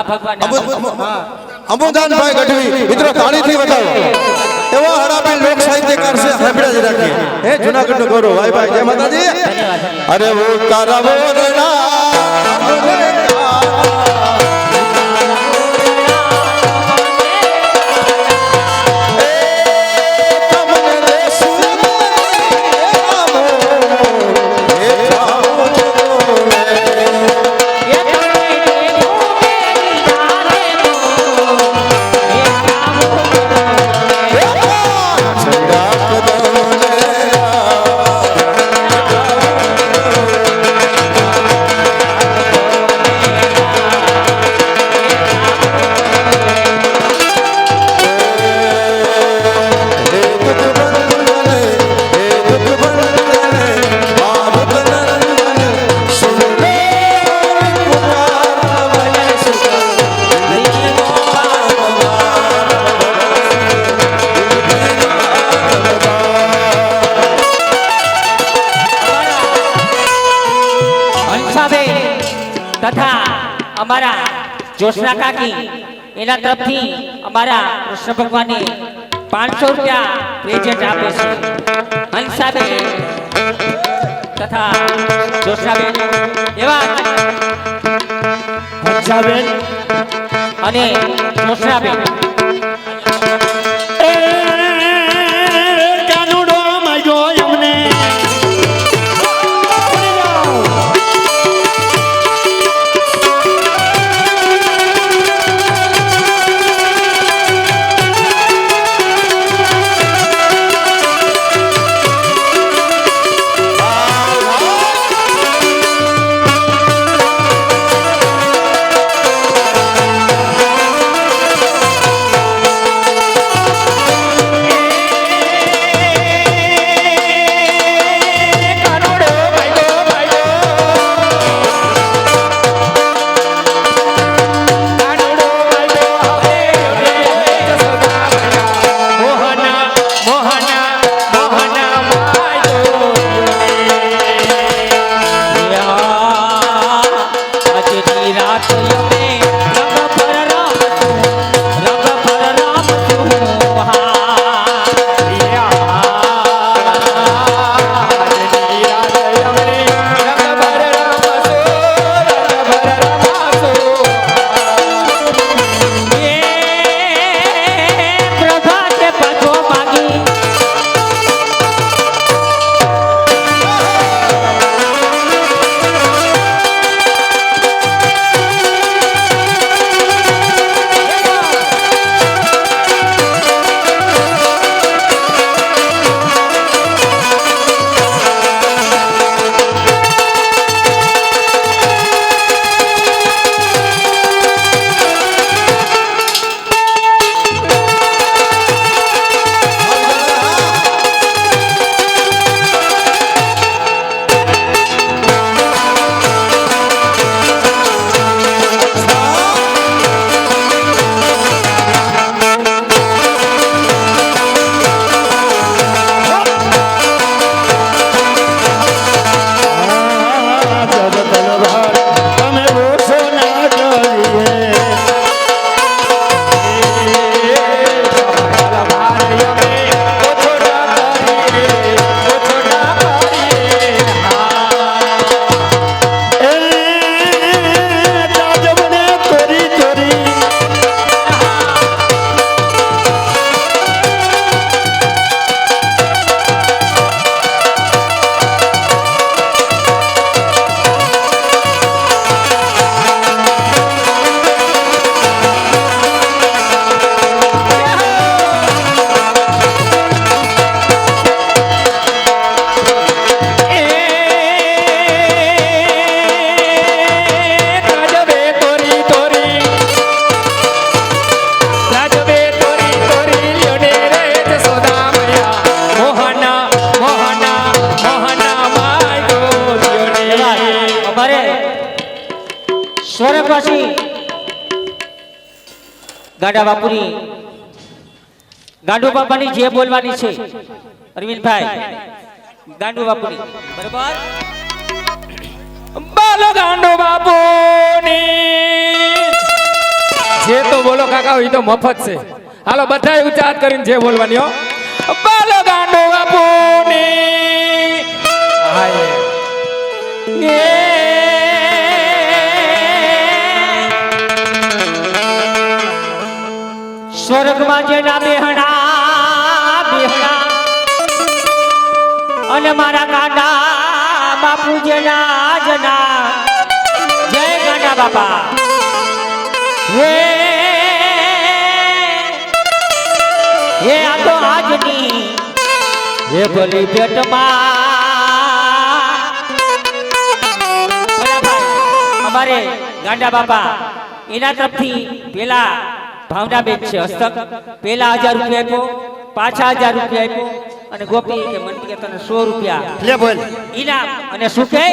ભગવાન અમુદાનભાઈ ગઢવી મિત્રો તાળીથી વધાવો એવા હરાબેન લોક સાહિત્યકાર છે સાંભળ્યા જ રાખીએ હે જૂનાગઢ નો ગૌરવ ભાઈ ભાઈ જય માતાજી અરે વો તારા બોરડા તથા અમારા જોશના કાકી એના તરફથી અમારા કૃષ્ણ ભગવાનને 500 રૂપિયા પ્રેઝન્ટ આપે છે હંસાબેન તથા જોશનાબેન એવા હંસાબેન અને જોશનાબેન સ્વર્ગવાસી ગાંડા બાપુની ગાંડુ બાપાની જે બોલવાની છે અરવિંદભાઈ ગાંડુ બાપુની બરાબર બોલો ગાંડુ બાપુની જે તો બોલો કાકા એ તો મફત છે. હાલો બધાય ઉચ્ચાર કરીને જે બોલવાની હો. બોલો ગાંડો બાપુની હાય. સ્વર્ગમાં જેના બેહણા અને મારા ગાંડા બાપુ જેના જના જય ગાંડા બાપા. હે હે આ તો આજની હે ભલી ભેટમાં અમારે ગાંડા બાપા એના તરફથી પેલા ભાવના બેન છે હસ્તક પેલા 1000 રૂપિયા આપ્યો, પાછા 1000 રૂપિયા આપ્યો અને ગોપી કે મન કે તને 100 રૂપિયા લે બોલ ઇનામ. અને શું કહે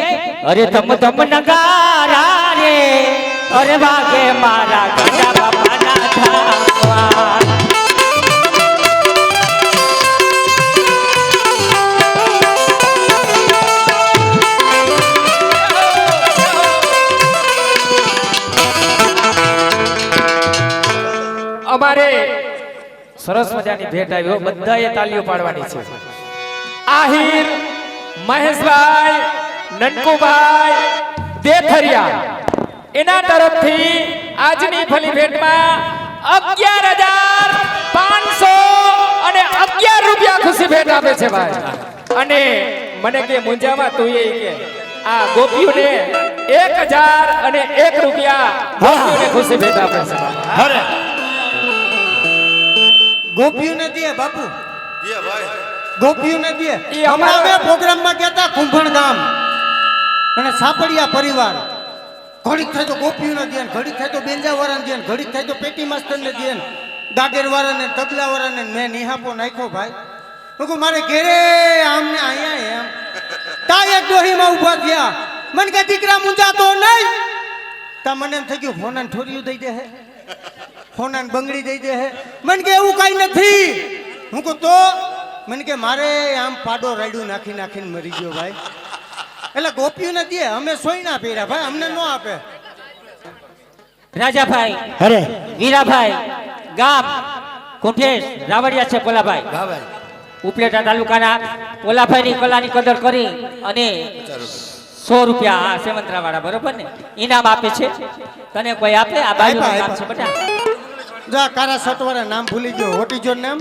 અરે ધમ ધમ નગારા રે અરે વાગે મારા ગાંડા બાપાના ધામવા. અમારે સરસ મજાની ભેટ આવી હો. બધાએ તાલીઓ પાડવાની છે. આહિર મહેશભાઈ નનકુભાઈ દેથરિયા એના તરફથી આજની ભલી ભેટમાં 11,500 અને 11 રૂપિયા ખુશી ભેટ આપે છે ભાઈ. અને મને કે મુંજામાં તું એ કે આ ગોપીઓને 1,000 અને 1 રૂપિયા ગોપીઓને ખુશી ભેટ આપે છે ભાઈ. અરે ગોપીઓને દે બાપુ, જી ભાઈ ગોપીઓને દે. ઈ હમણાં અમારા- અમે પ્રોગ્રામમાં ગયા હતા કુંભણ ગામ અને સાપડિયા પરિવાર. ઘડીક થાય તો ગોપીઓને દે, ઘડીક થાય તો બેંજાવાળાને દે, ઘડીક થાય તો પેટી માસ્ટરને દે, ગાગરવાળાને તબલાવાળાને. મેં નિહાપો નાખ્યો ભાઈ. હું કહું મારે ઘેરે આમ ને અહીંયા એમ તા એક ડોહીમાં ઊભા થયા. મને કે દીકરા મુંજાતો નહીં તા મને એમ થઈ ગયું ફોનાને ઠોરિયું દઈ દે હે, ફોનાને બંગડી દઈ દે હે. મને કે એવું કઈ નથી. હું કહું તો મને કે મારે આમ પાડો રાડ્યું નાખી નાખીને મરી ગયો ભાઈ. એટલે ગોપીઓને દે, અમે સોય ના પહેર્યા ભાઈ, અમને ન આપે. રાજાભાઈ અરે વીરાભાઈ ગામ કોઠેશ રાવડિયા છે પોલાભાઈ ઉપલેટા તાલુકાના પોલાભાઈની કલાની કદર કરી અને 100 રૂપિયા આ સેમંત્રા વાળા બરોબર ને ઇનામ આપે છે. તને કોઈ આપે? આ બાજુ નામ છે બેટા. જા કારા સટવાળા નામ ભૂલી ગયો. હોટીજો નામ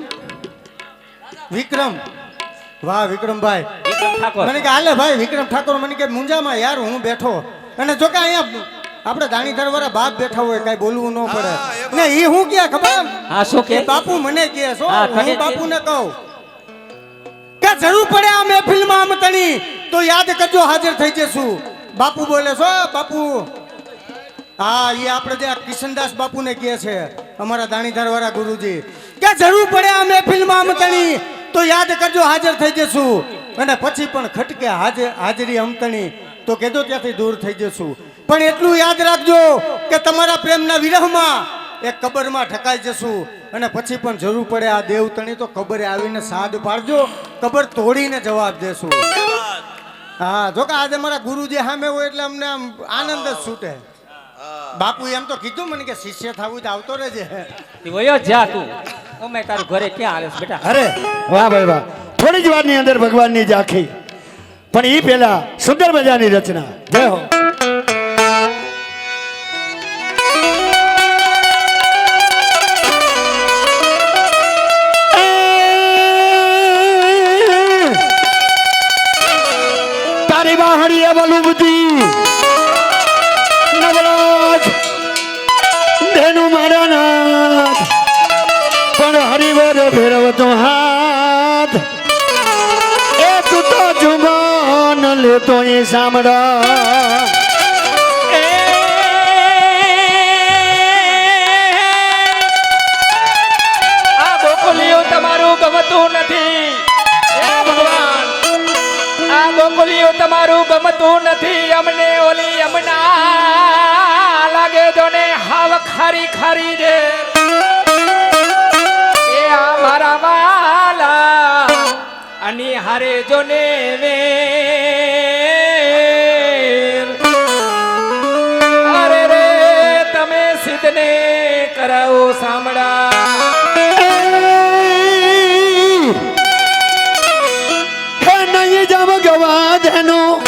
વિક્રમ. વાહ વિક્રમભાઈ. વિક્રમ ઠાકોર. મને કે હાલે ભાઈ વિક્રમ ઠાકોર. મને કે મુંજામાં યાર હું બેઠો અને જો કે અહીંયા આપણે દાણીધર વાળા બાપ બેઠા હોય કઈ બોલવું ન પડે ને. એ હું ક્યાં ખબર હા શું કે એ બાપુ મને કહે છો. હા, હું તને બાપુને કહું કે જરૂર પડે આ મહેફિલમાં આમ તણી તો યાદ કરજો હાજર થઈ જશું. બાપુ બોલે છો બાપુ. હા એ આપણે જે કિશનદાસ બાપુને કહે છે અમારા દાણીધાર વાળા ગુરુજી કે જરૂર પડે આ મહેફિલમાં આમ તણી તો યાદ કરજો હાજર થઈ જશું. અને પછી પણ ખટકે હાજરી અમતણી તો કેદો ત્યાંથી દૂર થઈ જશું. પણ એટલું યાદ રાખજો કે તમારા પ્રેમના વિરહમાં એક કબરમાં ઠકાઈ જશું. અને પછી પણ જરૂર પડે આ દેવતણી તો કબરે આવીને સાદ પાડજો, કબર તોડીને જવાબ દેશું. હા જો કે આજે મારા ગુરુજી સામે હોય એટલે અમને આમ આનંદ જ છૂટે. બાપુ એમ તો કીધું મને કે શિષ્ય થવું તો આવતો રહેજે. વયો જા તું. અમે તારું ઘરે ક્યાં હાલે છે બેટા? અરે વાહ ભાઈ વાહ. થોડી જ વારની અંદર ભગવાનની ઝાંખી, પણ એ પેલા સુંદર મજાની રચના. જય હો. તારી વાહડીએ બલુબતી નવરાજ ધેનું મારા નાથ પણ હરિવર ફેરવતો હાથ એ તું તો જુબાન લેતો એ સાંભળા. આ ગોકુલિયું તમારું ગમતું નથી. હે ભગવાન, આ ગોકુલિયું તમારું ગમતું નથી. અમને ઓલી અમના લાગે જો ને હાવ ખારી ખારી જે એ આ મારા વાલા અને હારે જો ને વેર. અરે રે તમે સિદ્ધને કર ધેનું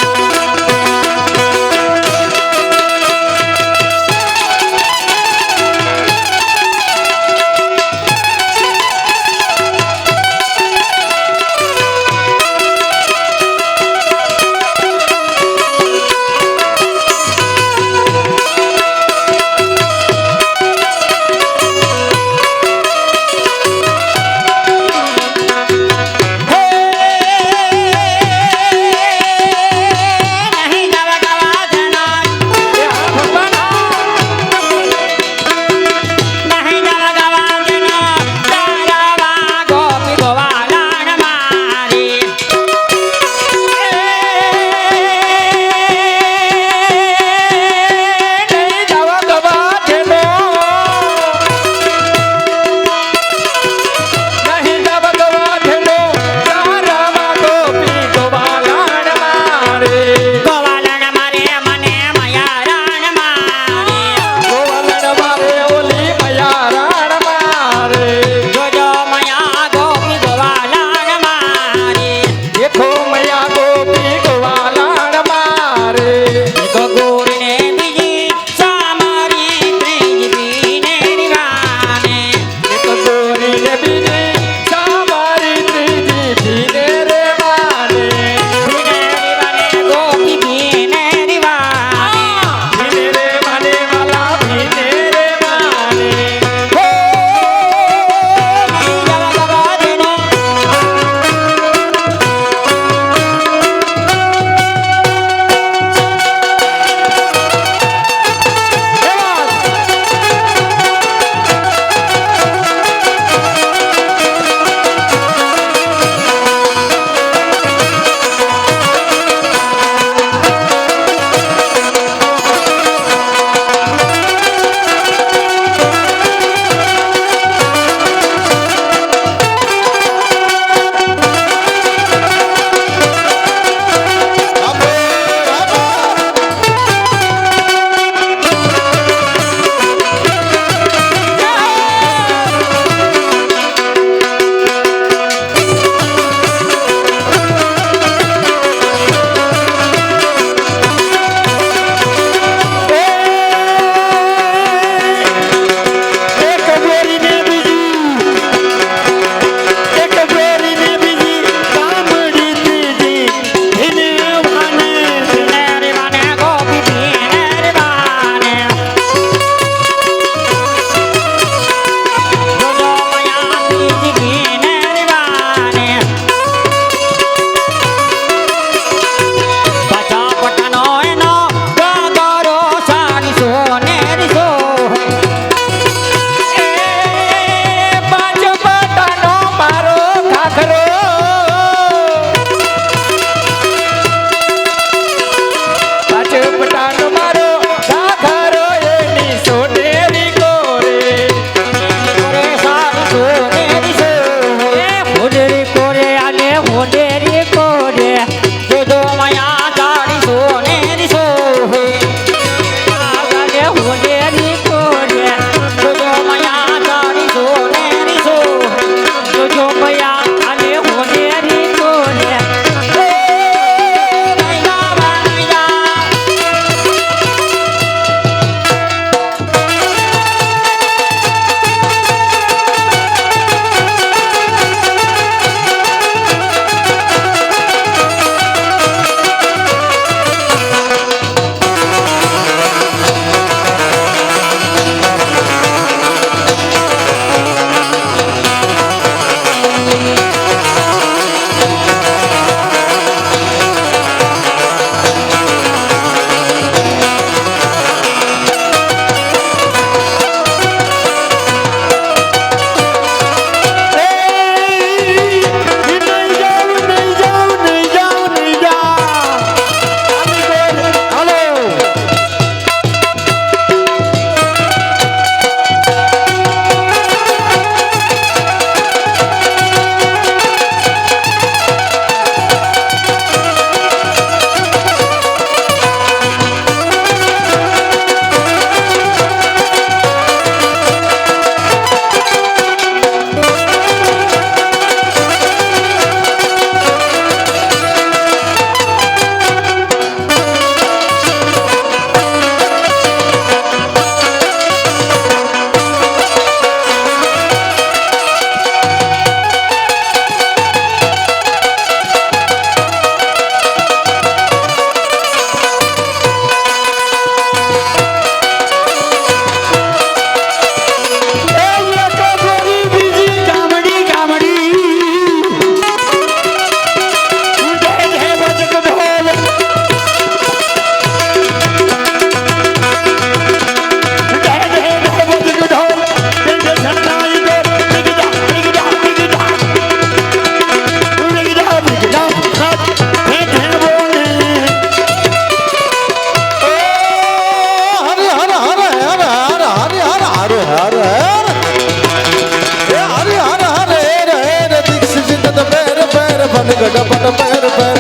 ગડપટ ફેર ફેર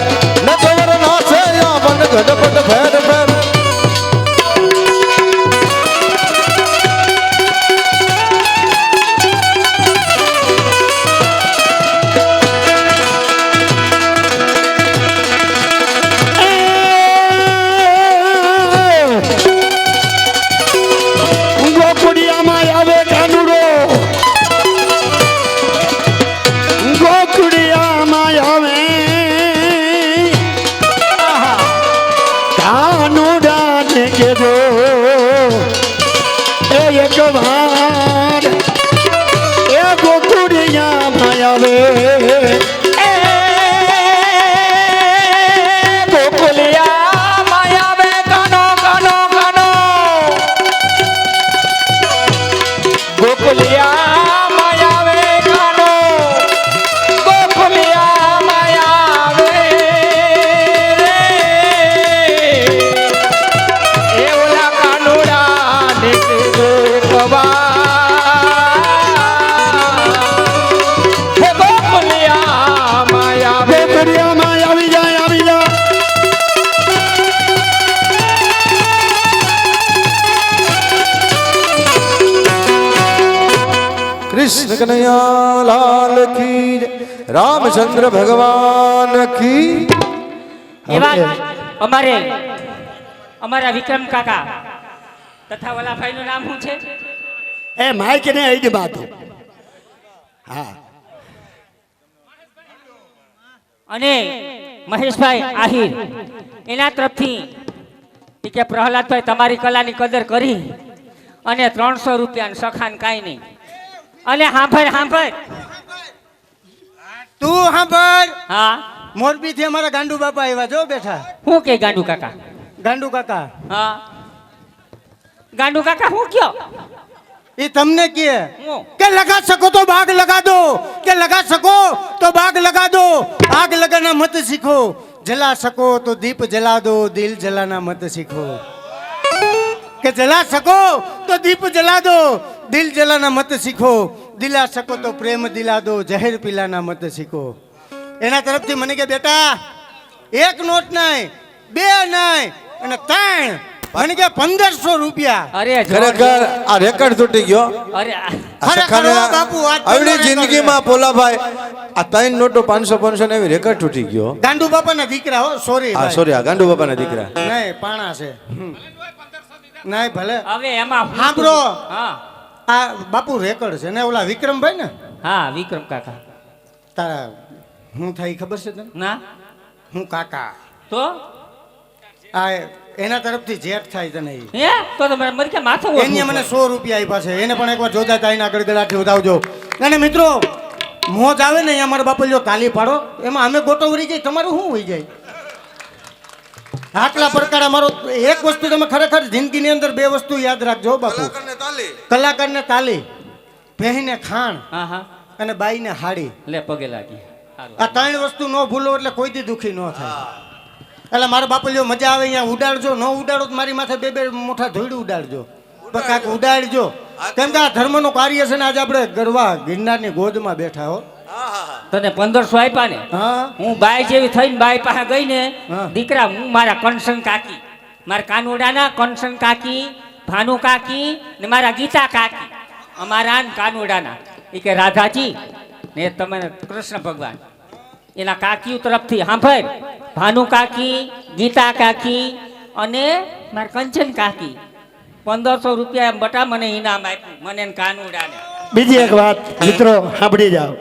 નટવર નાચે યામન ગડપટ ફેર ફેર ગોકુડિયામાં આવે કાનુડો ગોકુડિયામાં આવે કાનુડાને કહેજો એ એક વાર એ ગોકુડિયામાં આવે ગોકુલિયા માયાવે કાનો કાનો કાનો ગોકુલિયા માયાવે કાનો ગોકુલિયા માયાવે રે એ ઓલા કાનુડા નીકળે કવા હે ગોકુલિયા માયાવે ગોકુડિયામાં આવી જાય આવી જાય કૃષ્ણ કનૈયા લાલ કી જય. રામચંદ્ર ભગવાન કી એવા અમારે અમારા વિક્રમ કાકા તથા વલાભાઈ નું નામ શું છે? એ માઇક ને આવી બાતો હા અને મહેશભાઈ આહિર એના તરફથી ઈ કે પ્રહલાદભાઈ તમારી કલાની કદર કરી અને 300 રૂપિયા સખાન કાંઈ નહીં. અને સાંભળ તું સાંભળ હા મોરબી થી અમારા ગાંડુ બાપા આવ્યા જો બેઠા હું કે ગાંડુ કાકા? ગાંડુ કાકા હા ગાંડુ કાકા હું કયો? એ તમને કહે હું કે લગા શકો તો બાગ લગા દો કે લગા શકો તો બાગ લગા દો આગ लगाना मत सीखो जला सको तो दीप जला दो दिल जलाना मत सीखो કે જલા શકો તો દીપ જલા દો દિલ જલાના મત શીખો દિલા શકો તો પ્રેમ દિલા દો જહેર પીલાના મત શીખો. એના તરફથી મને કે બેટા એક નોટ નહીં બે નહીં અને ત્રણ મને કે 1500 રૂપિયા. અરે ખરેખર આ રેકર્ડ તૂટી ગયો અરે આ ખરેખર સખાને હો બાપુ, આજ તો આવડી રેકર્ડ જિંદગીમાં પોલાભાઈ આ 3 નોટો 500 ને એવી રેકર્ડ તૂટી ગયો. ગાંડુ બાપાના દીકરા હો સોરી હા સોરી આ ગાંડુ બાપાના દીકરા નહીં પાણા છે નહીં ભલે હવે એમાં સાંભળો હા આ બાપુ રેકર્ડ છે ને ઓલા વિક્રમભાઈ ને હા વિક્રમ કાકા તારા હું થાય ઈ ખબર છે તને ના હું કાકા તો આ એના તરફથી જેઠ થાય તને ઈ. હે તો તમારે મરી કે માથું એને મને 100 રૂપિયા આપ્યા છે એને પણ એકવાર જોતા તાઈના ગડગડાટી વધાવજો. અને મિત્રો મોજ આવે ને અહીંયા મારા બાપુ જો તાલી પાડો એમાં અમે ગોટો વળી જાય તમારું શું હોઈ જાય આટલા પ્રકાર અમારો એક વસ્તુ તમે ખરેખર જિંદગીની અંદર બે વસ્તુ યાદ રાખજો હો બાપુ કલાકારને તાલી પહેરીને ખાણ હા હા અને બાઈને હાડી લે પગે લાગી હારું. આ ત્રણ વસ્તુ ન ભૂલો એટલે કોઈ દી દુખી ન થાય. એટલે મારા બાપુ જો મજા આવે અહીંયા ઉડાડજો ન ઉડાડો તો મારી માથે બે મોટા ધોઈડું ઉડાડજો પણ કાંઈક ઉડાડજો કેમ કે આ ધર્મનું કાર્ય છે ને આજે આપણે ગરવા ગિરનારની ગોદમાં બેઠા હો. તને 1500 આપ્યા ને હા હું બાઈ જેવી થઈને બાઈ પાસે ગઈ ને હા. દીકરા હું મારા કંસન કાકી મારા કાનુડાના કંસન કાકી ભાનુ કાકી ને મારા ગીતા કાકી અમારા ને કાનુડાના એ કે રાધાજી ને તમે કૃષ્ણ ભગવાન એના કાકીઓ તરફથી સાંભળ ભાનુ કાકી ગીતા કાકી અને મારા કંચન કાકી 1500 રૂપિયા એમ બટા મને ઇનામ આપ્યું મને ને કાનુડાને. બીજી એક વાત મિત્રો સાંભળી જાઓ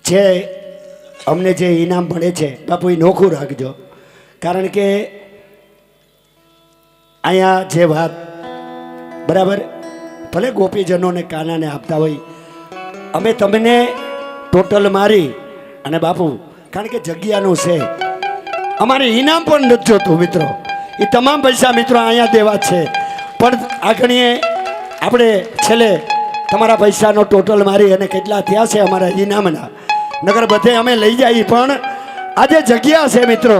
જે અમને જે ઇનામ મળે છે બાપુ એ નોખું રાખજો કારણ કે અહીંયા જે વાત બરાબર ભલે ગોપીજનોને કાનાને આપતા હોય અમે તમને ટોટલ મારી અને બાપુ કારણ કે જગ્યાનું છે અમારે ઇનામ પણ નથી જોતું મિત્રો એ તમામ પૈસા મિત્રો અહીંયા દેવા છે પણ આગળીએ આપણે છેલ્લે તમારા પૈસાનો ટોટલ મારી અને કેટલા થયા છે અમારા ઇનામના નગર બધે અમે લઈ જઈએ પણ આજે જગ્યા છે મિત્રો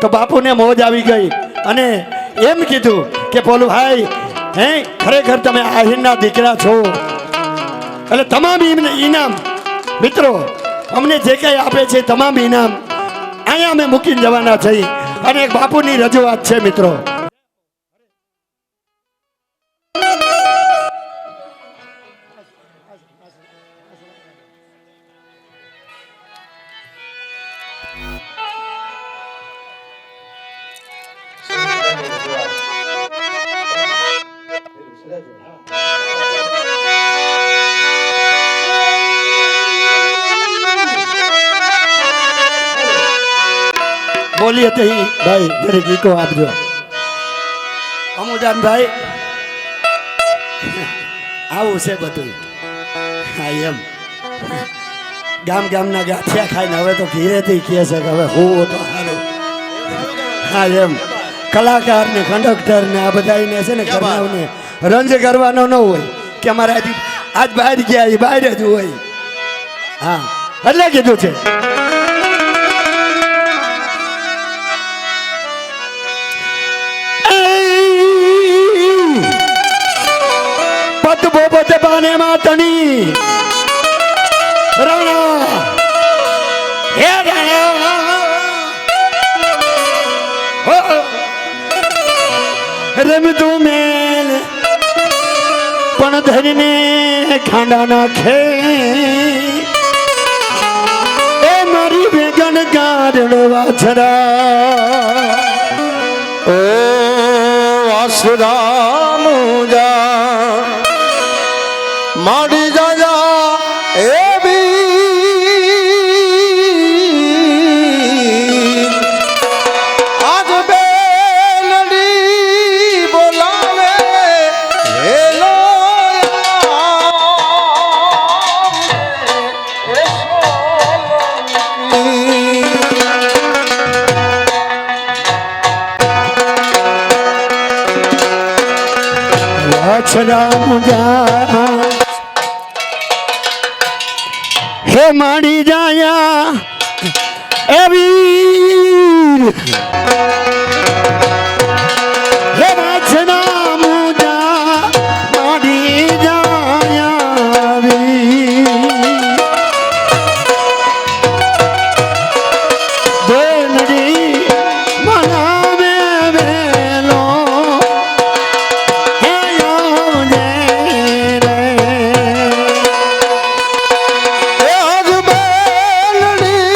તો બાપુને મોજ આવી ગઈ અને એમ કીધું કે પોલું ભાઈ હે ખરેખર તમે આહિરના દીકરા છો એટલે તમામ ઇનામ મિત્રો અમને જે કંઈ આપે છે તમામ ઇનામ અહીંયા અમે મૂકીને જવાના છીએ અને એક બાપુની રજૂઆત છે મિત્રો. બોલીએ તો ભાઈ દરેક ઈકો આપજો. અમુદાનભાઈ આવું છે બધું. હા એમ ગામ ગામના ગાંઠિયા ખાઈને હવે તો ઘીરેથી કહે છે કે હવે હું તો સારું. હા એમ કલાકાર ને કંડક્ટર ને આ બધાને છે ને કરનારને રંજ કરવાનો ન હોય કે અમારે આજ બહાર ગયા એ બહાર જ હોય. હા એટલે કીધું છે. પત બાને માતણી રણા હે રણો રમતું મેલ પણ ધરીને ખાંડા નાખે એ મારી વેગન કારણ વાછરા ઓ વાસુરામ જા માડી જાજા એ બી આજ બેલડી બોલાવે હેલો વાછરા મુજા હે માડી જાયા એવી હે વાછના મુજા માડી જાયા બેનડી મનાવે વેલો હે યોને રે આજ બેલડી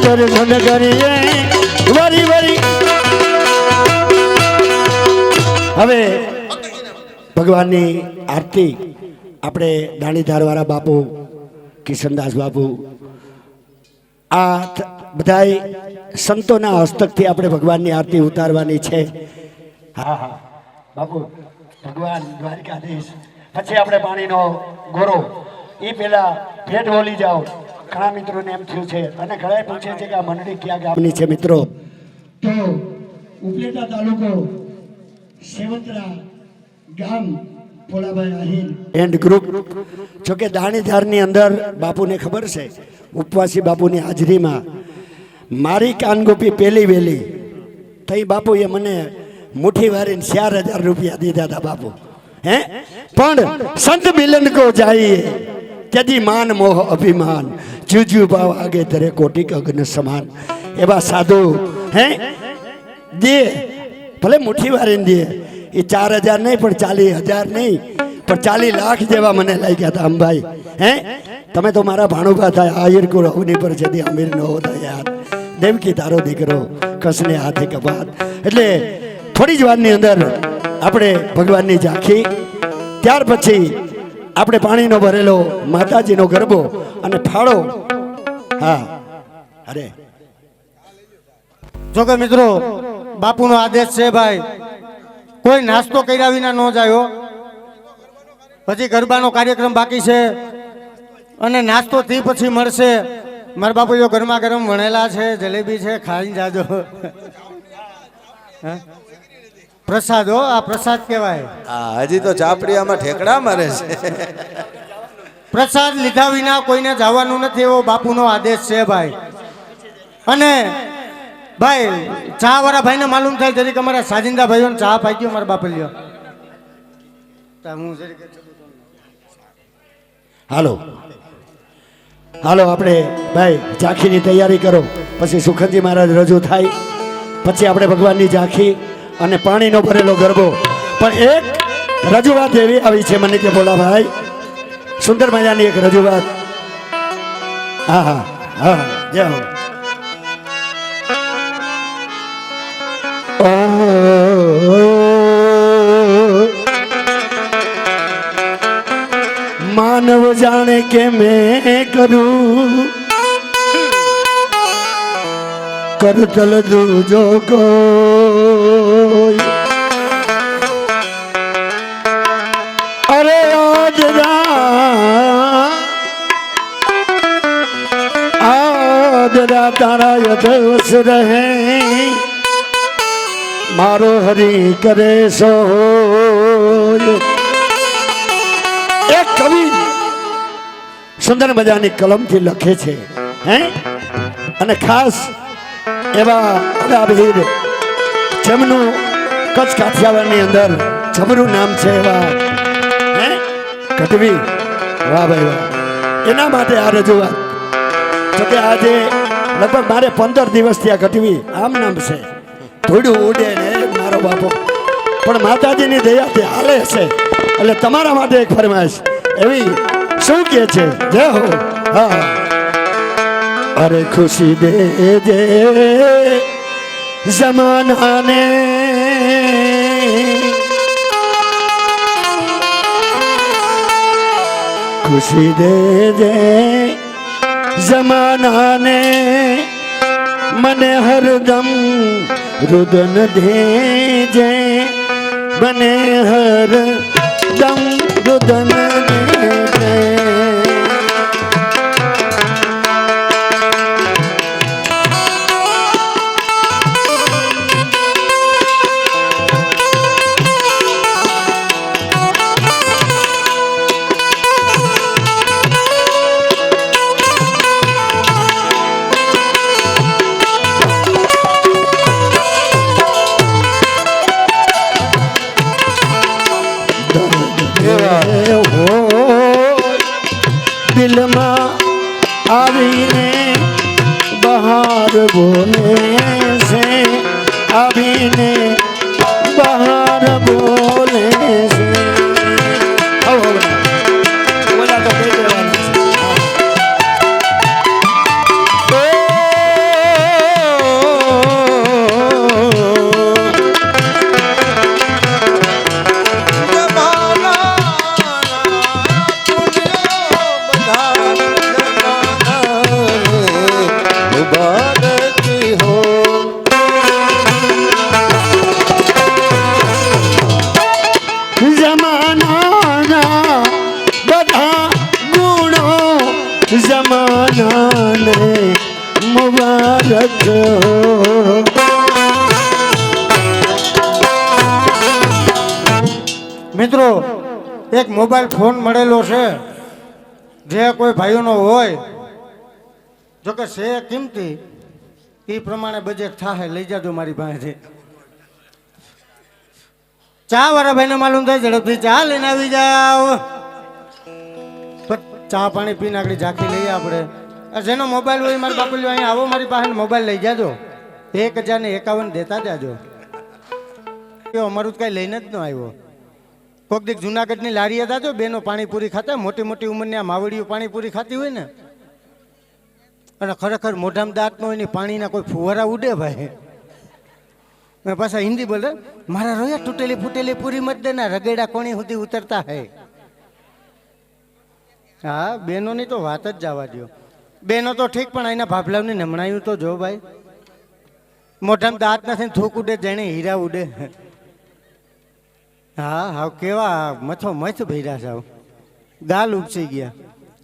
દર્શન કરીએ વરી વરી. હવે ભગવાનની આરતી આપણે દાણીધારવાળા બાપુ કિશનદાસ બાપુ આ બધાય સંતોના હસ્તકથી આપણે ભગવાનની આરતી ઉતારવાની છે. હા હા બાપુ ભગવાન દ્વારકાધીશ. પછી આપણે પાણીનો ગોરો એ પેલા ભેટ બોલી જાઓ. ઘણા મિત્રોને એમ થયું છે અને ઘણા પૂછે છે કે આ મંડળી ક્યાં ગામની છે મિત્રો. તો ઉપલેટા તાલુકો સેવંતરા ગામ પોલાભાઈ આહિર એન્ડ ગ્રુપ. જોકે દાણીધારની અંદર બાપુને ખબર છે ઉપવાસી બાપુની હાજરીમાં મારી કાનગોપી પેલી વેલી તઈ બાપુએ મને મુઠ્ઠી વારીને 4,000 રૂપિયા દીધા હતા બાપુ. હે પણ સંત મિલન કો જાઈએ ત્યજી માન મોહ અભિમાન જુજુ ભાવ આગે તરે કોટિક અગ્ન સમાન. એવા સાધુ હે દે ભલે મુઠ્ઠી વારીને દે એ 4,000 નહીં પણ 40,000 નહીં પણ 40 લાખ જેવા મને લાગ્યા હતા અંબાઈ. હે તમે તો મારા ભાણુભા થાય આહિર કુર અવની પર જદી અમીર ન હોતા યાર દેવકી તારો દીકરો કસને હાથે કપાત. એટલે થોડી જ વારની અંદર આપણે ભગવાનની ઝાંખી ત્યાર પછી આપણે પાણીનો ભરેલો માતાજીનો ગરબો અને ફાળો. હા અરે જો કે મિત્રો બાપુનો આદેશ છે ભાઈ કોઈ નાસ્તો કર્યા વિના ન જાય. પછી ગરબાનો કાર્યક્રમ બાકી છે અને નાસ્તો થી પછી મળશે. મારા બાપુ જો ગરમા ગરમ વણેલા છે જલેબી છે ખાઈને જાજો. પ્રસાદ હો આ પ્રસાદ કહેવાય. હજી તો ચાપડીયામાં ઠેકડા મારે છે. પ્રસાદ લીધા વિના કોઈને જવાનું નથી એવો બાપુનો આદેશ છે ભાઈ. અને ભાઈ ચા વાળા ભાઈને માલુમ થાય જરીક અમારા સાજિંદા ભાઈઓને ચા પાઈ ગયો મારા બાપે લ્યો. હાલો હાલો આપણે ભાઈ ઝાંખીની તૈયારી કરો. પછી સુખનજી મહારાજ રજૂ થાય પછી આપણે ભગવાનની ઝાંખી અને પાણીનો ભરેલો ગરબો. પણ એક રજૂઆત એવી આવી છે મને કે બોલા ભાઈ સુંદર મજાની એક રજૂઆત. હા હા હા જય હો. માનવ જાણે કે મેં કરું કરતલ દૂજો કોઈ. અરે આદરા તારા યદવસ રહે મારો હરી કરે સો. એક કવિ સુંદર મજાની કલમથી લખે છે હે અને ખાસ એવા અડાભીર જેમનું કચ્છ કાઠિયાવાડની અંદર જબરું નામ છે એવા હે ગઢવી. વાહ ભાઈ વાહ. એના માટે આ રજૂઆત. જોકે આજે લગભગ મારે 15 દિવસથી આ ગઢવી આમ નામ છે થોડું ઉડે ને મારો બાપો પણ માતાજીની દયાથી હાલે છે. એટલે તમારા માટે એક ફરમાઈશ એવી શું કે છે જય હો. હા અરે ખુશી દે જે જમાનાને ખુશી દે જે જમાનાને મને હરદમ રુદન દેજે મને હરદમ રુદન દેજે. દિલમાં આવીને બહાર બોલે છે આવીને બહાર બોલે છે. બોલા તો કઈ દેવાનું છે. છે હો. મિત્રો એક મોબાઈલ ફોન મળેલો છે જે કોઈ ભાઈઓનો હોય જો કે છે કિંમતી એ પ્રમાણે બજેટ થાય લઈ જાજો મારી પાસેથી. ચા વાળા ભાઈને માલુમ થાય ઝડપથી ચા લઈને આવી જાવ. પણ ચા પાણી પીને આગળ ઝાંખી લઈએ આપણે. આ જેનો મોબાઈલ હોય મારા બાપુ અહીંયા આવો મારી પાસે મોબાઈલ લઈ જાજો. 1051 દેતા જાજો. અમારું તો કઈ લઈને જ ન આવ્યો. કોક દીક જુનાગઢની લારી હતા જો બેનો પાણીપુરી ખાતા મોટી મોટી ઉંમરની આ માવડીઓ પાણીપુરી ખાતી હોય ને અને ખરેખર મોઢામાં દાંત ન હોય ને પાણીના કોઈ ફુવારા ઉડે ભાઈ. મેં પાછા હિન્દી બોલે મારા રોયા તૂટેલી ફૂટેલી પૂરી મત દેના રગેડા કોણી સુધી ઉતરતા હે. હા બેનોની તો વાત જ જવા દો. બેનો તો ઠીક પણ એના ભાભલાવની નમણાયું તો જો ભાઈ. મોઢામાં દાંત નથી થૂક ઉડે જાણે હીરા ઉડે. હા હા કેવા મથો મથ ભર્યા છે. ગાલ ઉપસી ગયા.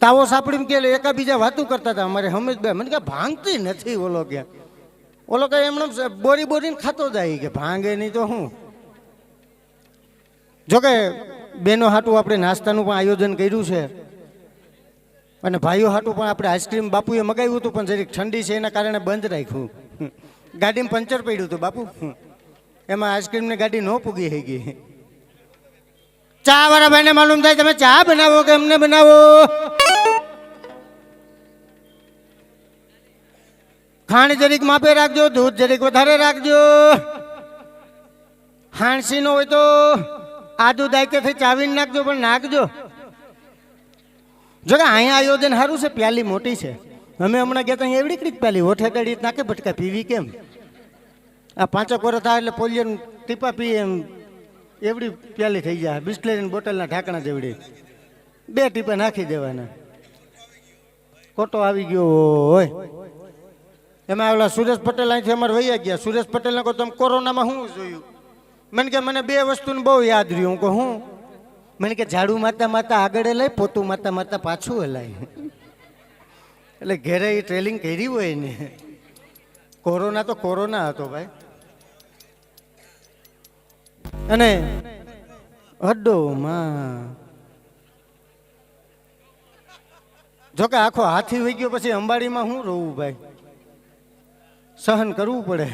તાવો સાપડીને કે એકાબીજા વાતું કરતા હતા અમારે હમે બે મને કે ભાંગતી નથી ઓલો કે ઓલો કે એમણે બોરી બોરીને ખાતો જાય કે ભાંગે નહીં તો હું. જોકે બેનો હાટું આપણે નાસ્તાનું પણ આયોજન કર્યું છે અને ભાઈઓ હાટું પણ આપણે આઈસ્ક્રીમ બાપુએ મગાવ્યું હતું પણ જરીક ઠંડી છે એના કારણે બંધ રાખ્યું. ગાડીમાં પંચર પડ્યું હતું બાપુ એમાં આઈસ્ક્રીમની ગાડી ન પૂગી થઈ ગઈ. ચા વાળા ભાઈને માલુમ થાય તમે ચા બનાવો કે એમને બનાવો. ખાંડ જરીક માપે રાખજો દૂધ જરીક વધારે રાખજો. હાણસી નો હોય તો આદુ દાયકેથી ચાવીને નાખજો પણ નાખજો. જો કે અહીંયા આયોજન સારું છે. પ્યાલી મોટી છે. અમે હમણાં ગયા ત્યાં એવડી કડીક પ્યાલી ઓઠે દડી નાખે ભટકા પીવી કેમ. આ 5 વર્ષ થાય એટલે પોલિયો ટીપા પીએ એમ એવડી પ્યાલી થઈ જાય. બિસ્લેરી બોટલના ઢાંકણા જેવડી 2 ટીપા નાખી દેવાના. કોટો આવી ગયો હોય. એમાં ઓલા સુરેશ પટેલ અહીંથી અમારે વૈયા ગયા. સુરેશ પટેલને કહો તમે કોરોનામાં શું જોયું. મને કે મને 2 વસ્તુનું બહુ યાદ રહ્યું. હું કહું હું. મને કે ઝાડુ માતા માતા આગળ લઈ પોતું માતા માતા પાછું હલાય. એટલે ઘેરે એ ટ્રેલિંગ કરી હોય ને. કોરોના તો કોરોના હતો ભાઈ. અને હડો માં જોકે આખો હાથી વહી ગયો પછી અંબાડીમાં શું રોવું ભાઈ. સહન કરવું પડે.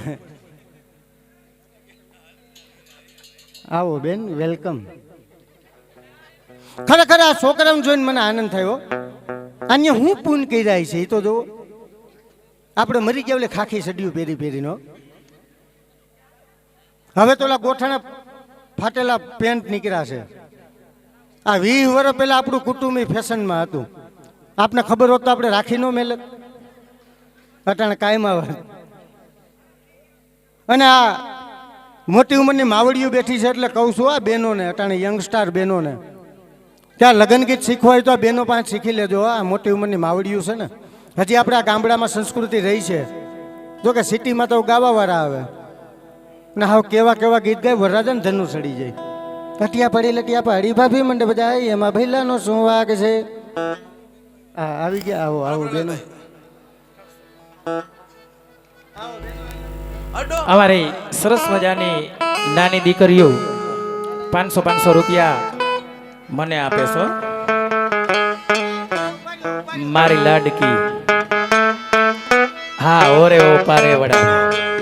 આવો બેન વેલકમ. ખરેખર આ છોકરાને જોઈને મને આનંદ થયો. અન્ય હું પૂન કર્યા છે એ તો જો આપણે મરી ગયા એટલે ખાખી સડિયું પહેરી પહેરીનો. હવે તો ઓલા ગોઠાના ફાટેલા પેન્ટ નીકળ્યા છે. આ 20 વર્ષ પહેલા આપણું કુટુંબ ફેશનમાં હતું. આપને ખબર હોત તો આપણે રાખી ન મેલે. અટાણે કાયમ આવે. અને આ મોટી ઉંમરની માવડીઓ બેઠી છે એટલે કહું છું આ બહેનોને અટાણે યંગસ્ટાર બહેનોને ત્યાં લગ્ન ગીત શીખવા હોય તો આ બહેનો પાસે શીખી લેજો. આ મોટી ઉંમરની માવડીઓ છે ને હજી આપણે આ ગામડામાં સંસ્કૃતિ રહી છે. જો કે સિટીમાં તો ગાવાવાળા આવે ને હાવ કેવા કેવા ગીત ગાય વરરાજા ને ધનુ સડી જાય. લટિયા પડી લટિયા પડી ભાભી મંડે બધા એમાં ભૈલાનો શું વાગ છે. હા આવી ગયા. આવો આવો બેનો. અમારી સરસ મજાની નાની દીકરીઓ 500 રૂપિયા મને આપે છો. મારી લાડકી. હા ઓરે ઓ પારે વડા.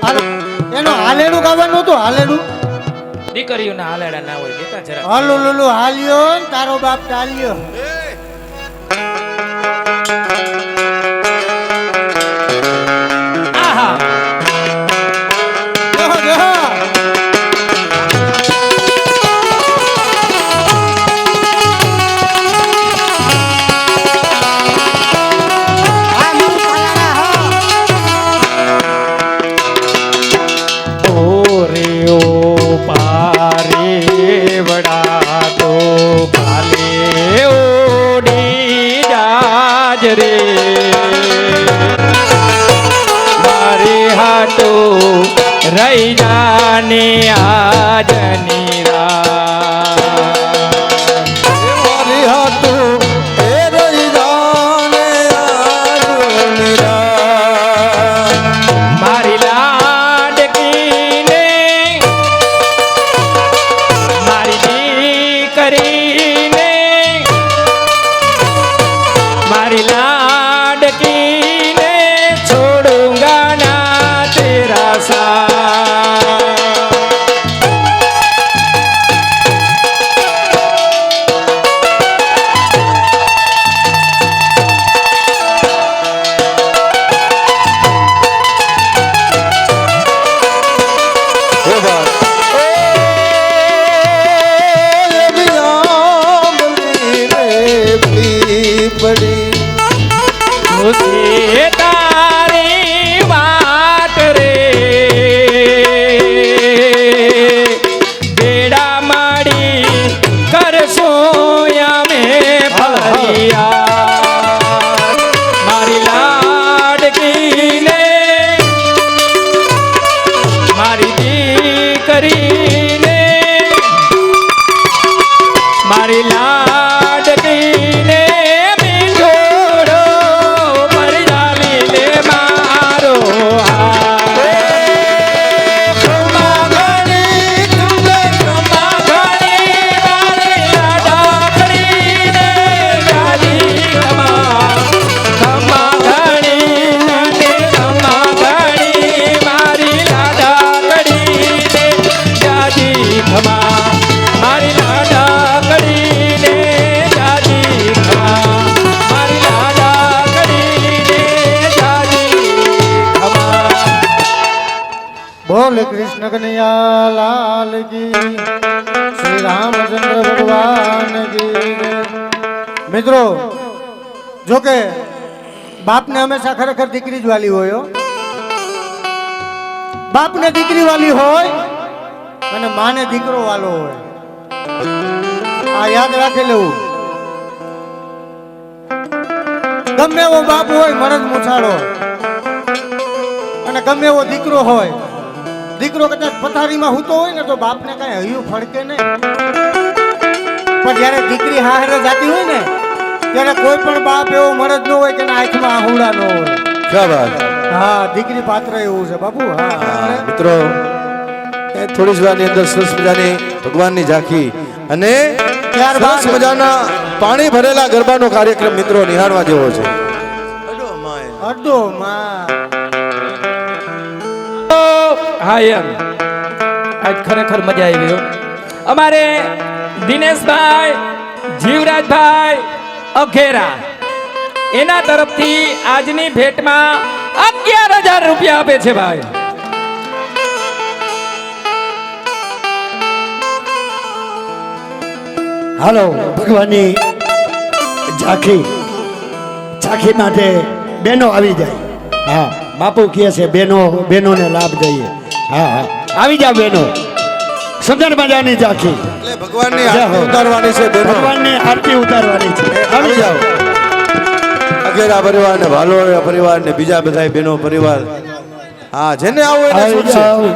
હાલો એનો હાલેડું ગાવાનું હતું. હાલેડું દીકરીઓના હાલેડા ના હોય દેતા જરા. હાલો લુલુ હાલ્યો ને તારો બાપ ચાલ્યો. આહા દેહો દેહો. આ મારું પાલાના હો. ઓરે ઓ પારે વડા તો કાલે ઓડી જાજ રે મારી હાટો રહી જાને આજની રાત. મારી હાથું એ રહી જાને આજની રાત. મારી કરીને મારી લાડકીને મીઠોડો મરજાલી લે મારો બોલે કૃષ્ણ કનૈયા લાલ કી શ્રી રામચંદ્ર ભગવાન કી જય. મિત્રો જો કે બાપને હંમેશા ખરેખર દીકરી જ વાલી હોય હો. બાપને દીકરી વાલી હોય અને માને દીકરો વાલો હોય. આ યાદ રાખી લેવું. ગમે એવો બાપ હોય મરદ મુછાળો અને ગમે એવો દીકરો હોય, દીકરો કદાચ પથારીમાં હૂતો હોય ને તો બાપને કઈ હૈયું ફડકે નહીં. પણ જ્યારે દીકરી હારે જાતી હોય ને ત્યારે કોઈ પણ બાપ એવો મરદ ન હોય કે એના આંખમાં આહુડા ન હોય. ક્યાં વાત. હા, દીકરી પાત્ર એવું છે બાપુ. હા મિત્રો એ થોડી જ વારની અંદર સરસ મજાની ભગવાનની ઝાંખી અને ત્યારબાદ સરસ મજાના પાણી ભરેલા ગરબાનો કાર્યક્રમ મિત્રો નિહાળવા જેવો છે. અડો માં હા એમ આજ ખરેખર મજા આવી હો. અમારે દિનેશભાઈ જીવરાજભાઈ અઘેરા એના તરફથી આજની ભેટમાં 11,000 રૂપિયા આપે છે ભાઈ. હાલો ભગવાનની ઝાંખી ઝાંખી માટે બેનો આવી જાય. હા, બાપુ કહે છે બેનોને લાભ દઈએ. હા હા, આવી જાવ બેનો. સુંદર મજાની ઝાંખી એટલે ભગવાનની આરતી ઉતારવાની છે બેનો. ભગવાનની આરતી ઉતારવાની છે. આવી જાઓ. અઘેરા પરિવાર ને ભાલોળિયા પરિવાર ને બીજા બધા બેનો પરિવાર, હા જેને આવો એને આવી છૂટશે. જાઓ.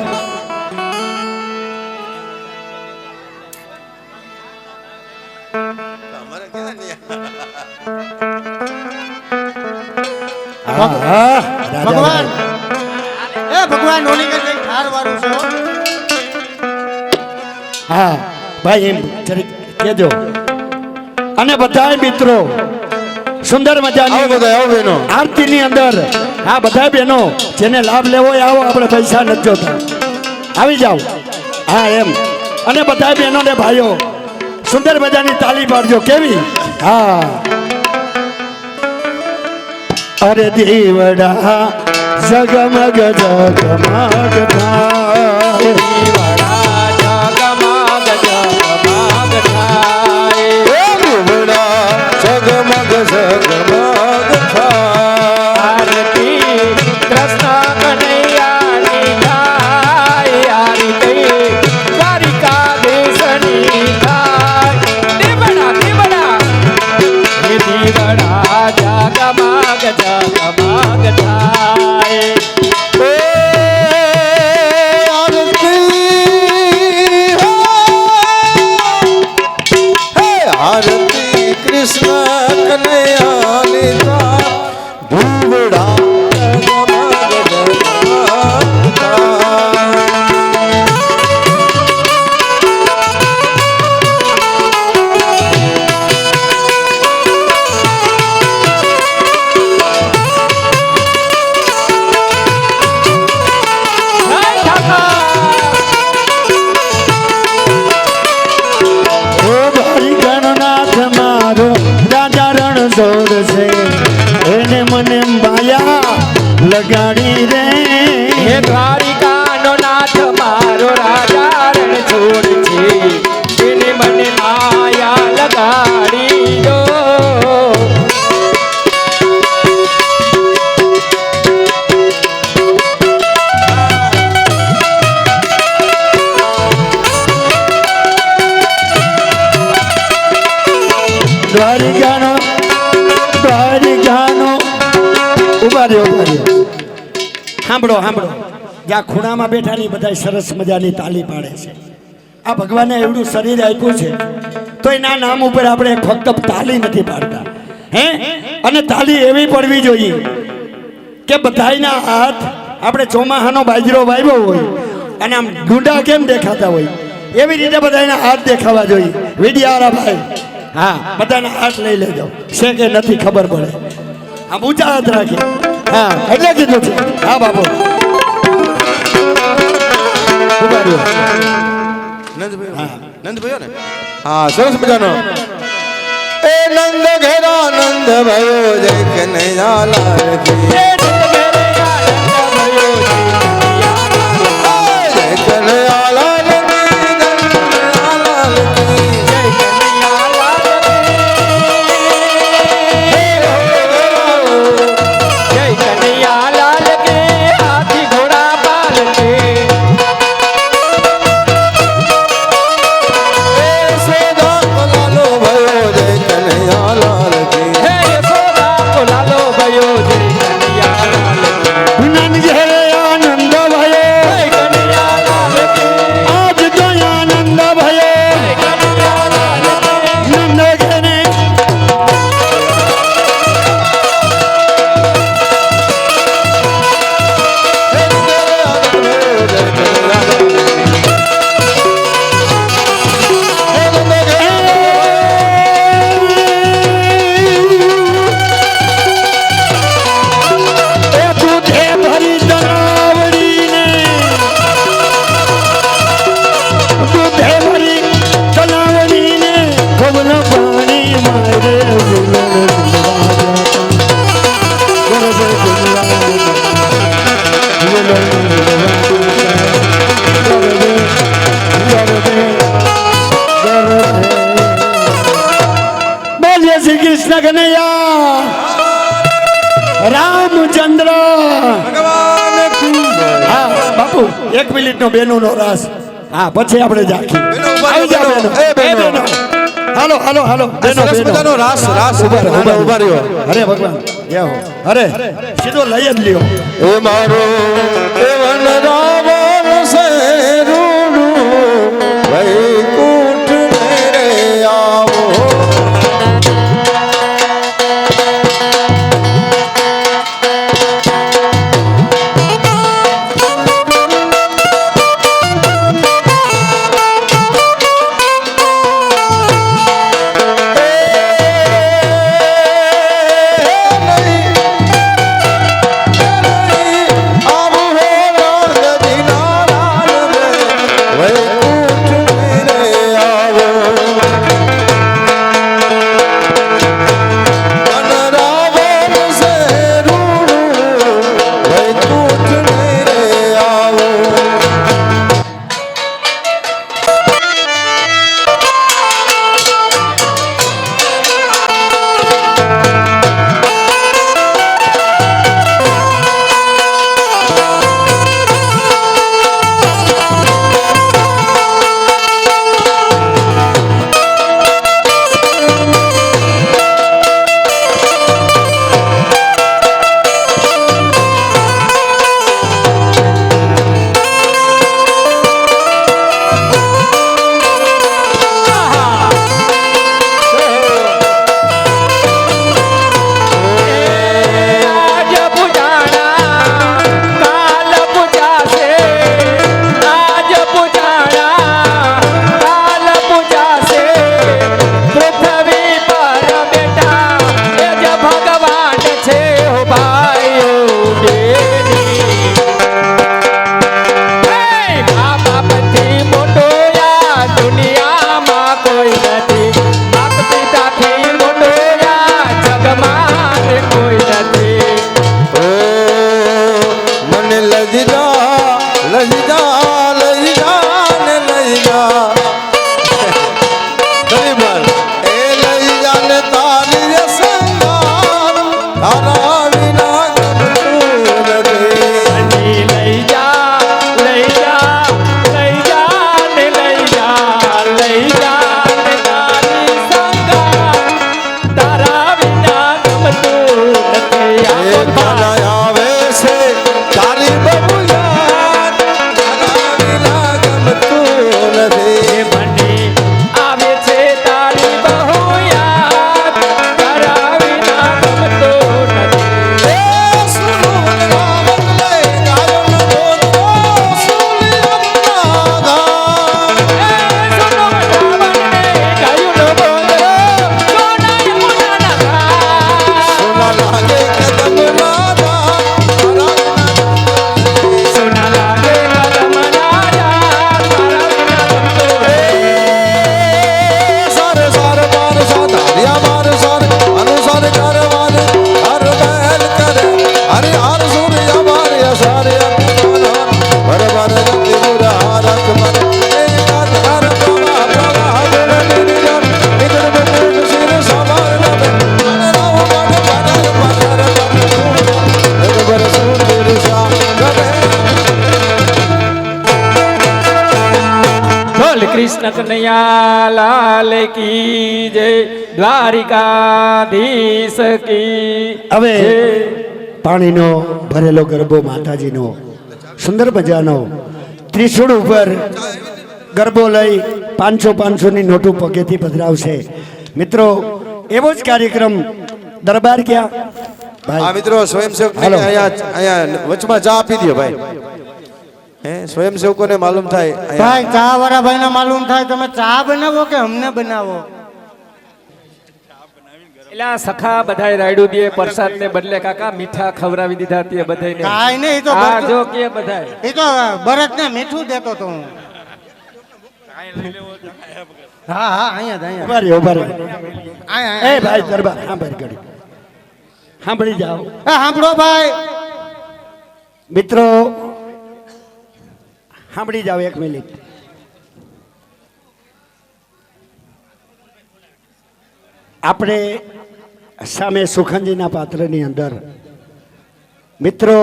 હા, હા, ભગવાન એ ભગવાન ઓલી કે કઈ ઠાર વાળું છે હો. હા ભાઈ, એમ જરીક કહેજો. અને બધાય મિત્રો સુંદર આવો મજાની બધા આવો બેનો. આરતીની અંદર આ બધા બહેનો જેને લાભ લેવો હોય આવો, આપણે પૈસા નથી જોતા. આવી જાઓ. હા એમ. અને બધા બહેનો ને ભાઈઓ સુંદર મજાની તાલી પાડજો. કેવી? હા. અરે દીવડા જગમગ જગમગ થાય. જગમગ જગમગ થાય. આરતી કૃષ્ણ કનૈયાની થાય, આરતી દ્વારિકાધીશની થાય. દીવડા દીવડા હે દીવડા જગમગ જગમગ થાય. આરતી કૃષ્ણ કનૈયાની થાય. ધૂવડા જગમગ જગમગ થાય. જય ઠાકર. ઓ ભાઈ ગણનાથ મારો રાજા રણ છોડ છે, એને મને માયા લગાડી રે. હે દ્વારિકાનો નાથ મારો રાજા રણ છોડ છે, એને મને માયા લગાડી દો. દ્વારિકાનો ઉભા રહ્યો. સાંભળો સાંભળો. જ્યાં ખૂણામાં બેઠાની બધા સરસ મજાની તાલી પાડે છે. આ ભગવાને એવડું શરીર આપ્યું છે તો એના નામ ઉપર આપણે ફક્ત તાલી નથી પાડતા હે. અને તાલી એવી પડવી જોઈએ કે બધાયના હાથ આપણે ચોમાહાનો બાજરો વાવ્યો હોય અને આમ ડુંડા કેમ દેખાતા હોય એવી રીતે બધાના હાથ દેખાવા જોઈએ. વિડિયારા ભાઈ હા બધાના હાથ લઈ લેજો છે કે નથી ખબર પડે. આમ ઊંચા હાથ રાખે હા એટલે કીધું છે. હા બાપુ ઉભા રહ્યો. નંદભાઈ ને હા સરસ મજાનો એ નંદ ઘેરા નંદ ભયો જય કનૈયા લાલ કી જય કનૈયા લાલ શ્રી કૃષ્ણ કનૈયા રામચંદ્ર ભગવાન હા બાપુ 1 મિનિટનો બેનુનો રાસ હા પછી આપણે જાખી બેનો ઉભા આવી જાઓ રહ્યો, બેનો. એ બેનો. એ બેનો. હાલો હાલો હાલો બેનો સરસ બેનો મજાનો રાસ રાસ ઉભા રહ્યો. અરે ભગવાન યા હો અરે સીધો લઈ જ લ્યો એ મારો એ વન રાવણ સે રૂડું વૈકુંઠ ને આવો આવે છે તારી બબુયા બોલ કૃષ્ણ કનૈયા લાલ કી જય, દ્વારિકાધીશ કી હવે જય. પાણીનો ભરેલો ગરબો માતાજીનો સુંદર મજાનો ત્રિશુળ ઉપર ગરબો લઈ 500 ની નોટો પગેથી પધરાવશે. મિત્રો એવો જ કાર્યક્રમ દરબાર ક્યાં આ ભાઈ મિત્રો સ્વયંસેવક હાલો. અહીંયા વચમાં ચા આપી દો ભાઈ. હે સ્વયંસેવકોને માલુમ થાય અહીંયા. ભાઈ ચા વાળા ભાઈને માલુમ થાય તમે ચા બનાવો કે અમને બનાવો? એલા સખા બધાય રાયડું દે પ્રસાદ ને બદલે કાકા મીઠા ખવડાવી દીધા તે બધાયને. કાંઈ નહીં, એ તો આ બરત- જો કે બધાય એ તો ભરત ને મીઠું દેતો તો હું. હા હા અહીંયા જ, અહીંયા ઉભા રહ્યો, ઉભા રહ્યો. અહીંયા, એ ભાઈ દરબાર સાંભળી ઘડી સાંભળી જાઓ સાંભળો ભાઈ. મિત્રો સાંભળી જાઓ 1 મિનિટ. આપણે સામે સુખનજીના પાત્રની અંદર મિત્રો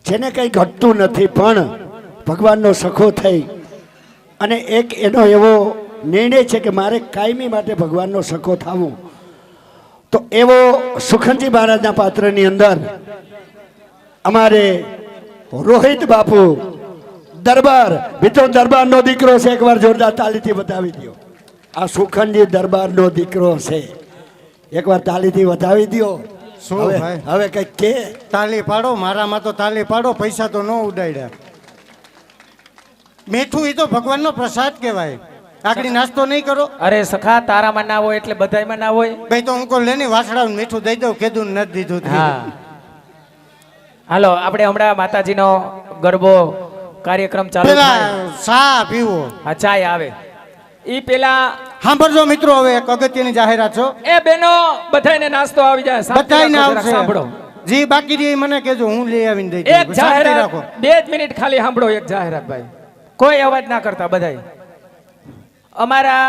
જેને કંઈ ઘટતું નથી પણ ભગવાનનો સખો થઈ અને એક એનો એવો નિર્ણય છે કે મારે કાયમી માટે ભગવાનનો સખો થવું, તો એવો સુખનજી મહારાજના પાત્રની અંદર અમારે રોહિત બાપુ દરબાર, મિત્રો દરબારનો દીકરો છે, એકવાર જોરદાર તાલીથી બતાવી દો. આ સુખનજી દરબારનો દીકરો છે, એકવાર તાલીથી બતાવી દો. શું હવે ભાઈ? હવે કઈક કે તાલી પાડો, મારામાં તો તાલી પાડો, પૈસા તો ન ઉડાડ્યા. મીઠું એ તો ભગવાનનો પ્રસાદ કહેવાય. આગળ નાસ્તો નહીં કરો અરે સખા તારામાં ના હોય એટલે બધાયમાં ના હોય. ભાઈ, તો હું કોઈ લેની વાસડા મીઠું દઈ દઉં, કીધું ને નથી દીધું તે. હા હાલો આપણે હમણાં માતાજીનો ગરબો કાર્યક્રમ ચાલુ થાય. પેલા ચા પીવો. હા ચાય આવે ઈ પેલા સાંભળજો મિત્રો, હવે એક અગત્યની જાહેરાત છો. એ બેનો બધાયને નાસ્તો આવી જાય. શાંતિ બધાયને રાખો, જરાક આવશે. સાંભળો. જે બાકી રહી એ મને કહેજો, હું લઈ આવીને દઈ એક દઉં. શાંતિ જાહેરાત રાખો. 2 જ મિનિટ ખાલી સાંભળો. એક જાહેરાત ભાઈ, કોઈ અવાજ ના કરતા બધાય. અમારા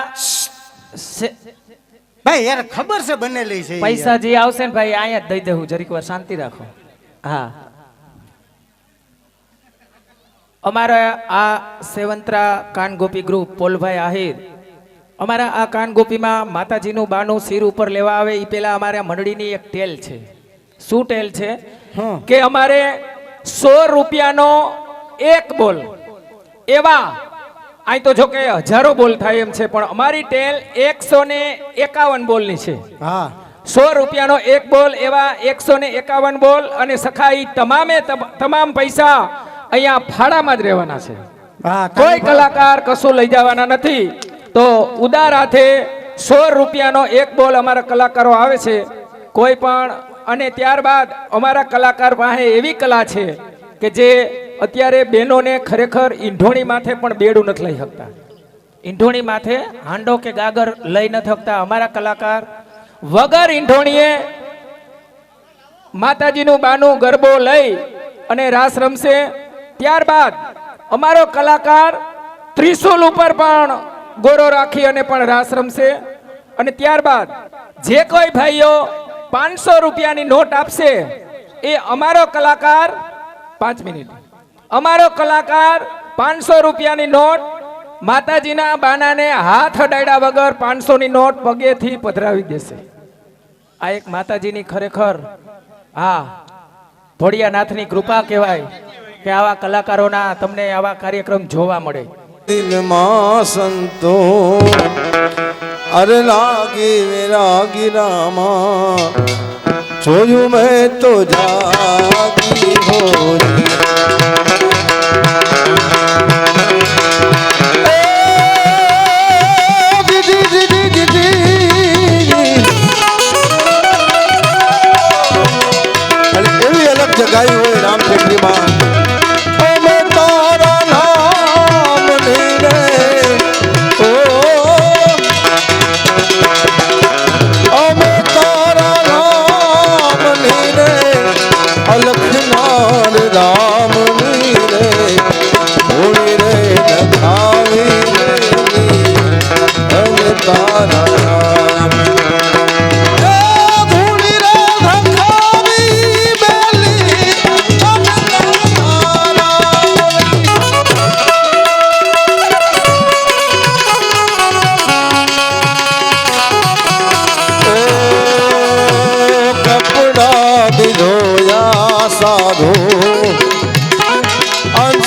ભાઈ યાર ખબર છે બનેલી છે. પૈસા જે આવશે ને ભાઈ અહીંયા જ દઈ દેવું. જરીક વાર શાંતિ રાખો. હા અમારા આ સેવંત્રા કાનગોપી ગ્રુપ પોલભાઈ આહિર, અમારા આ કાનગોપીમાં માતાજીનું બાનું સિર ઉપર લેવા આવે એ પેલા અમારા મંડળીની એક ટેલ છે. શું ટેલ છે હા. કે અમારે 100 રૂપિયાનો એક બોલ, એવા અહીં તો જો કે હજારો બોલ થાય એમ છે, પણ અમારી ટેલ 151 બોલની છે. હા 100 રૂપિયાનો એક બોલ, એવા 151 બોલ. અને સખા ઈ તમામ પૈસા અહીંયા ફાળામાં જ રહેવાના છે. હા કોઈ કલાકાર કશું લઈ જવાના નથી. તો ઉદાર હાથે 100 રૂપિયાનો એક બોલ અમારા કલાકારો આવે છે કોઈ પણ. અને ત્યારબાદ અમારા કલાકાર પાસે એવી કલા છે કે જે અત્યારે બહેનોને ખરેખર ઈંઢોણી માથે પણ બેડું નથી લઈ શકતા. ઈંઢોણી માથે હાંડો કે ગાગર લઈ નથી શકતા. અમારા કલાકાર વગર ઈંઢોણીએ માતાજીનું બાનું ગરબો લઈ અને રાસ રમશે. ત્યારબાદ અમારો કલાકાર ત્રિશુલ ઉપર પણ ગોરો રાખી અને પણ રાસ રમશે. અને ત્યારબાદ જે કોઈ ભાઈઓ 500 રૂપિયાની નોટ આપશે એ અમારો કલાકાર 5 મિનિટ અમારો કલાકાર 500 રૂપિયાની નોટ માતાજીના બાનાને હાથ અડાડ્યા વગર 500 ની નોટ પગેથી પધરાવી દેશે. આ એક માતાજીની ખરેખર હા ભોળિયાનાથની કૃપા કહેવાય કે આવા કલાકારોના તમને આવા કાર્યક્રમ જોવા મળે. દિલમાં સંતો અરે લાગી રામા, જોયું મેં તો જાગી હોરી. અને એવી અલગ જગાઈ હોય રામ ટેકરીમાં, અમે તારા નામ લઈને, ઓ અમે તારા નામ લઈને અલખનાર રામ.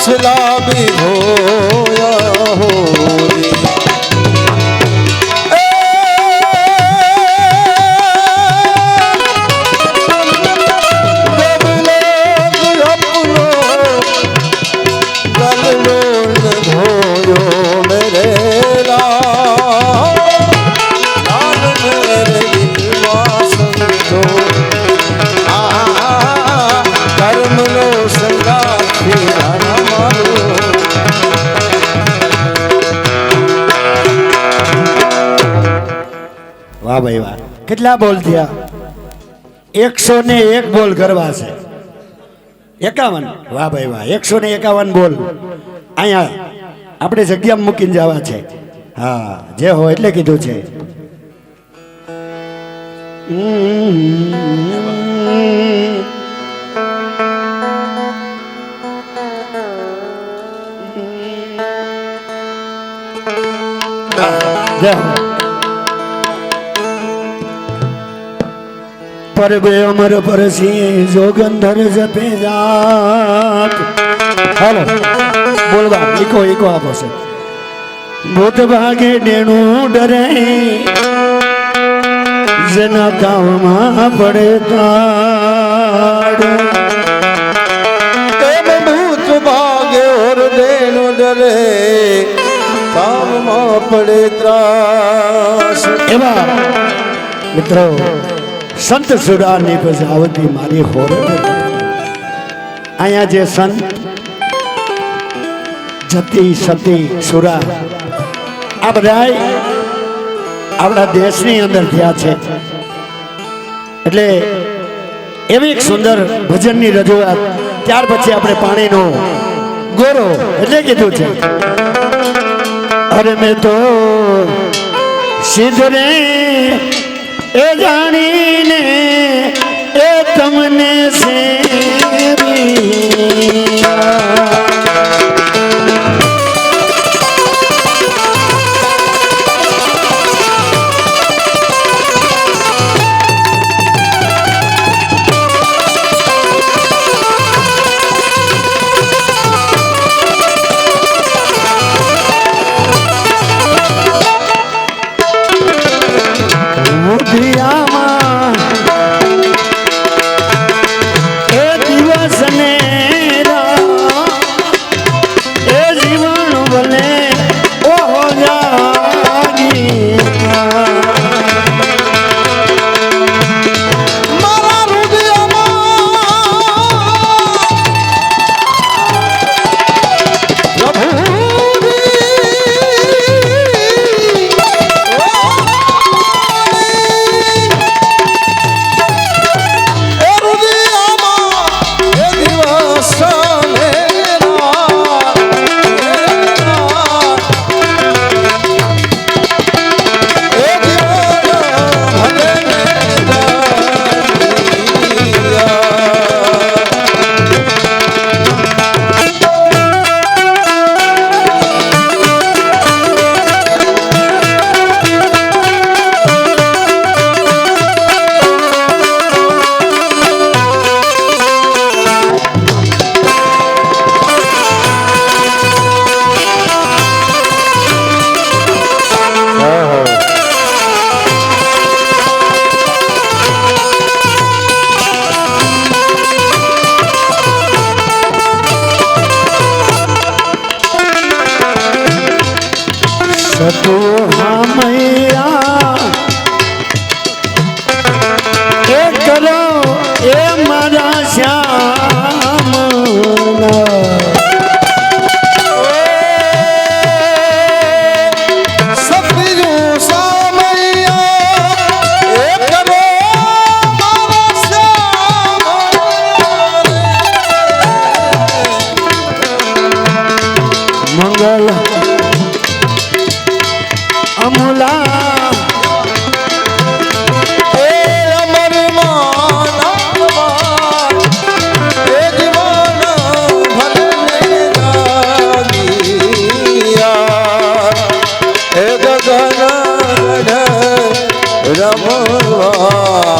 हौसला भी होया होरी વાહ ભાઈ વાહ કેટલા બોલ થયા 101 બોલ કરવા છે 51 વાહ ભાઈ વાહ 151 બોલ અહીંયા આપણે જગ્યા મૂકીને જવા છે હા જે હોય એટલે કીધું છે જય હો પરબે અમર પરસી જોગંધર જપે જાત હાલો બોલવા ઈકો આપો છે ભૂત ભાગે ડેણું ડરે જેના કામમાં પડે તાડ भूत भागे और देनो डरे कामમાં પડે ત્રાસ એવા મિત્રો સંત સુરાની પજાવતી મારી હોરે અહીંયા જે સંત જતી સતી સુરા આ બધા આપણા દેશની અંદર થયા છે એટલે એવી એક સુંદર ભજનની રજૂઆત ત્યાર પછી આપણે પાણીનો ગોરો એટલે કીધું છે અરે મેં તો સિદ્ધરે એ જાણીને એ તમને મંગલ અમુલા એ અમર માનવમાં એ જીવન ભલે જાગિયા એ ગગન રમવા